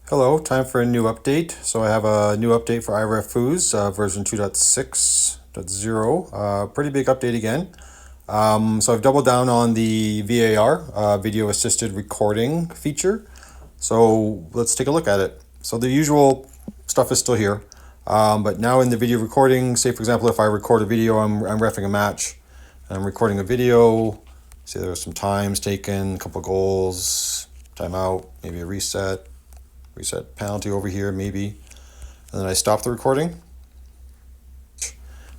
Hello, time for a new update. So I have a new update for IRefFoos, version 2.6.0. Pretty big update again. So I've doubled down on the VAR, video assisted recording feature. So let's take a look at it. So the usual stuff is still here. But now in the video recording, say for example, if I record a video, I'm reffing a match, and I'm recording a video. See, there were some times taken, a couple goals, timeout, maybe a reset penalty over here maybe, and then I stop the recording.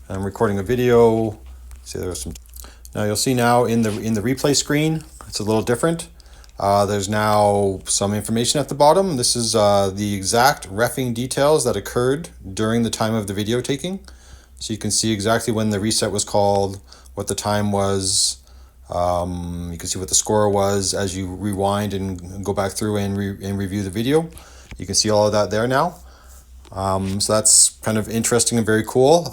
I'm recording a video. See, there's some. Now you'll see now in the replay screen, it's a little different. There's now some information at the bottom. This is the exact reffing details that occurred during the time of the video taking. So you can see exactly when the reset was called, what the time was. You can see what the score was as you rewind and go back through and review the video. You can see all of that there now. So that's kind of interesting and very cool.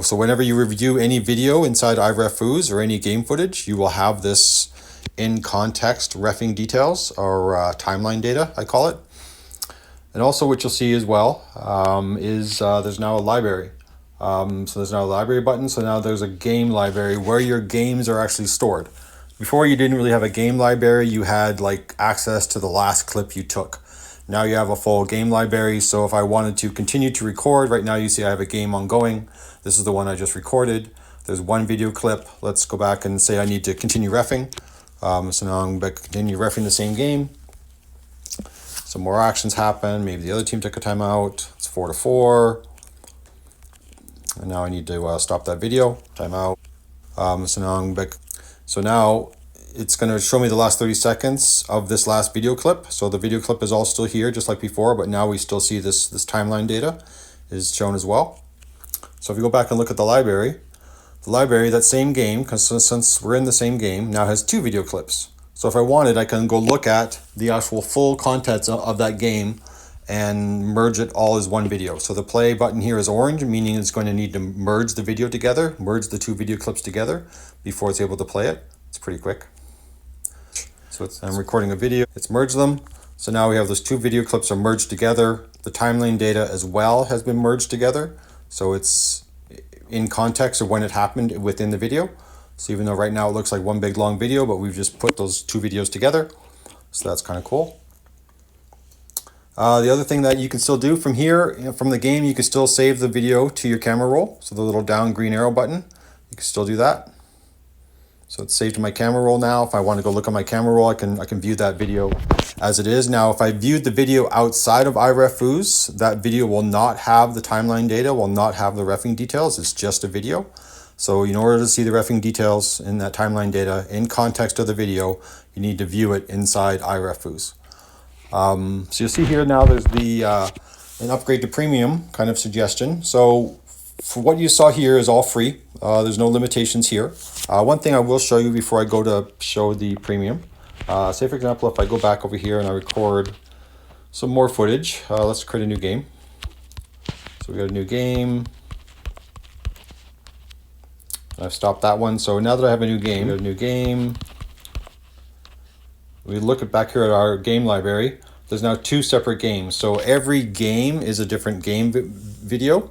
So whenever you review any video inside IRefFoos or any game footage, you will have this in context reffing details, or timeline data, I call it. And also what you'll see as well is there's now a library. So there's now a library button. So now there's a game library where your games are actually stored. Before, you didn't really have a game library. You had like access to the last clip you took. Now you have a full game library. So if I wanted to continue to record, right now you see I have a game ongoing. This is the one I just recorded. There's one video clip. Let's go back and say I need to continue reffing. So now I'm going to continue reffing the same game. Some more actions happen. Maybe the other team took a timeout. It's 4-4. And now I need to stop that video. Timeout. So now I'm back. So now it's going to show me the last 30 seconds of this last video clip. So the video clip is all still here, just like before, but now we still see this timeline data is shown as well. So if you go back and look at the library, that same game, because since we're in the same game, now has two video clips. So if I wanted, I can go look at the actual full contents of that game and merge it all as one video. So the play button here is orange, meaning it's going to need to merge the video together, merge the two video clips together before it's able to play it. It's pretty quick. So I'm recording a video, it's merged them. So now we have those two video clips are merged together. The timeline data as well has been merged together. So it's in context of when it happened within the video. So even though right now it looks like one big long video, but we've just put those two videos together. So that's kind of cool. The other thing that you can still do from here, from the game, you can still save the video to your camera roll. So the little down green arrow button, you can still do that. So it's saved to my camera roll now. If I want to go look at my camera roll, I can view that video as it is. Now, if I viewed the video outside of IRefFoos, that video will not have the timeline data, will not have the reffing details. It's just a video. So in order to see the reffing details in that timeline data in context of the video, you need to view it inside IRefFoos. So you'll see here now there's the an upgrade to premium kind of suggestion. So for what you saw here is all free. There's no limitations here. One thing I will show you before I go to show the premium. Say for example, if I go back over here and I record some more footage, let's create a new game. So we got a new game. I've stopped that one. So now that I have a new game, we look at back here at our game library. There's now two separate games. So every game is a different game video.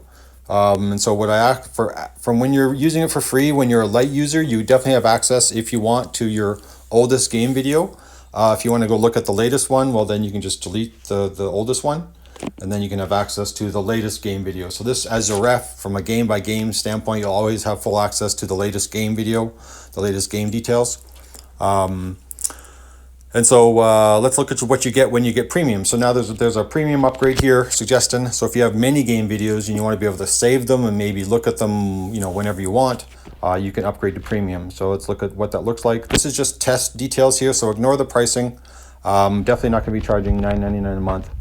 And so what I ask for, from when you're using it for free, when you're a light user, you definitely have access, if you want, to your oldest game video. If you want to go look at the latest one, well, then you can just delete the oldest one, and then you can have access to the latest game video. So this, as a ref, from a game by game standpoint, you'll always have full access to the latest game video, the latest game details. And so let's look at what you get when you get premium. So now there's a premium upgrade here suggestion. So if you have many game videos and you want to be able to save them and maybe look at them, whenever you want, you can upgrade to premium. So let's look at what that looks like. This is just test details here, so ignore the pricing. Definitely not going to be charging $9.99 a month.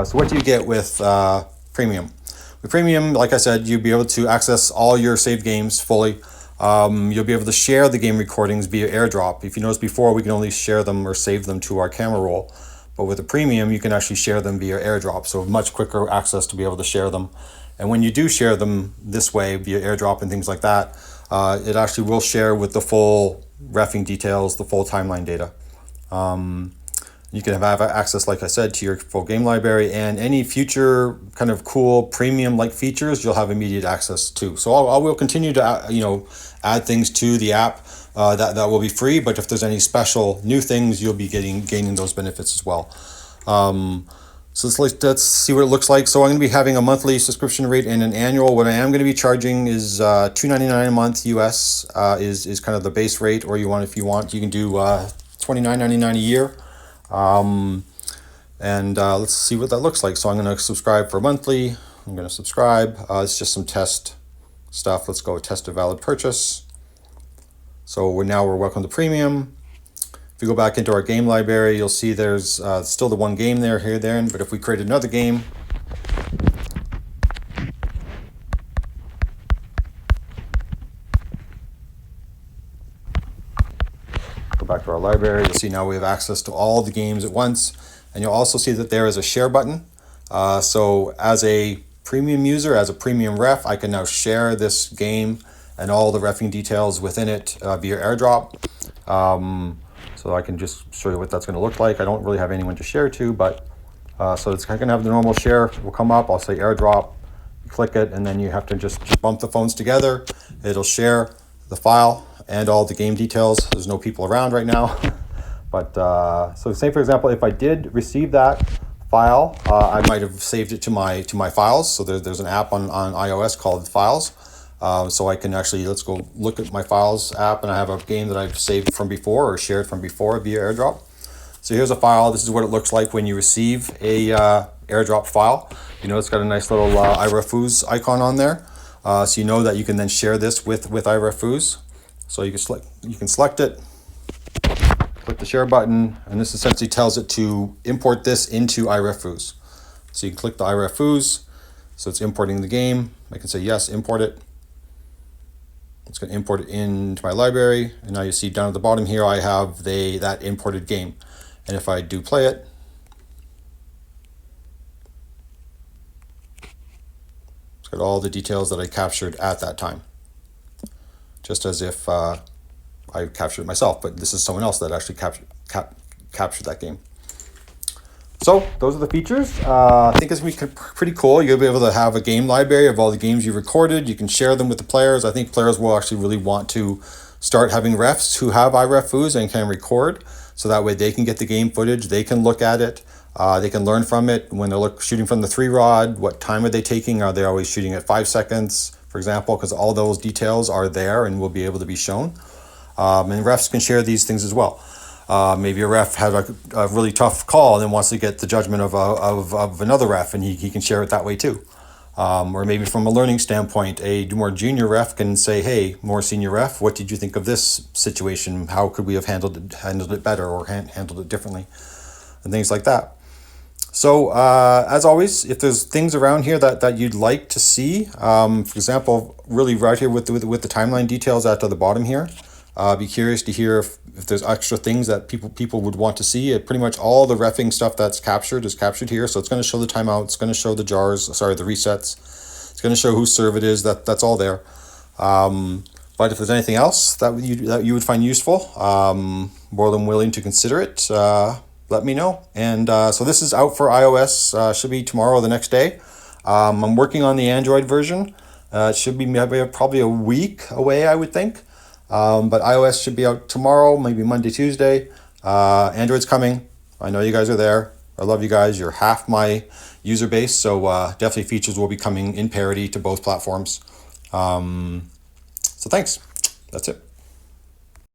So what do you get with premium? With premium, like I said, you'll be able to access all your saved games fully. You'll be able to share the game recordings via AirDrop. If you noticed before, we can only share them or save them to our camera roll. But with the premium, you can actually share them via AirDrop. So much quicker access to be able to share them. And when you do share them this way via AirDrop and things like that, it actually will share with the full reffing details, the full timeline data. You can have access, like I said, to your full game library, and any future kind of cool premium-like features you'll have immediate access to. So I will continue to add things to the app that will be free, but if there's any special new things, you'll be gaining those benefits as well. So let's see what it looks like. So I'm going to be having a monthly subscription rate and an annual. What I am going to be charging is $2.99 a month US is kind of the base rate, or if you want, you can do $29.99 a year. Let's see what that looks like. So I'm going to subscribe for monthly. I'm going to subscribe. It's just some test stuff. Let's go with test a valid purchase. So we're welcome to premium. If you go back into our game library, you'll see there's still the one game there, but if we create another game, go back to our library, you'll see now we have access to all the games at once, and you'll also see that there is a share button. So as a premium user, as a premium ref, I can now share this game and all the reffing details within it via AirDrop. So I can just show you what that's going to look like. I don't really have anyone to share to, but so it's going to have the normal share. It will come up. I'll say AirDrop. You click it, and then you have to just bump the phones together. It'll share the file and all the game details. There's no people around right now, but so say for example, if I did receive that file, I might have saved it to my files. So there's an app on iOS called Files. So I can actually, let's go look at my Files app, and I have a game that I've saved from before or shared from before via AirDrop. So here's a file. This is what it looks like when you receive a AirDrop file. It's got a nice little IRefFoos icon on there. So you know that you can then share this with IRefFoos. So you can select it, click the share button, and this essentially tells it to import this into IRefFoos. So you can click the IRefFoos. So it's importing the game. I can say yes, import it. It's going to import it into my library, and now you see down at the bottom here I have that imported game. And if I do play it, it's got all the details that I captured at that time, just as if I captured it myself, but this is someone else that actually captured that game. So those are the features. I think it's going to be pretty cool. You'll be able to have a game library of all the games you recorded. You can share them with the players. I think players will actually really want to start having refs who have IRefFoos and can record, so that way they can get the game footage. They can look at it. They can learn from it. When they're shooting from the 3-rod, what time are they taking? Are they always shooting at 5 seconds, for example? Because all those details are there and will be able to be shown. And refs can share these things as well. Maybe a ref had a really tough call and wants to get the judgment of another ref, and he can share it that way too. Or maybe from a learning standpoint, a more junior ref can say, hey, more senior ref, what did you think of this situation? How could we have handled it better or handled it differently? And things like that. So as always, if there's things around here that you'd like to see, for example, really right here with the timeline details at the bottom here, be curious to hear if there's extra things that people would want to see. Pretty much all the reffing stuff that's captured is captured here. So it's going to show the timeout. It's going to show the the resets. It's going to show whose serve it is. That's all there. But if there's anything else that you would find useful, more than willing to consider it, let me know. And so this is out for iOS. Should be tomorrow or the next day. I'm working on the Android version. It should be probably a week away, I would think. But iOS should be out tomorrow, maybe Monday, Tuesday. Android's coming. I know you guys are there. I love you guys. You're half my user base, so definitely features will be coming in parity to both platforms. So thanks. That's it.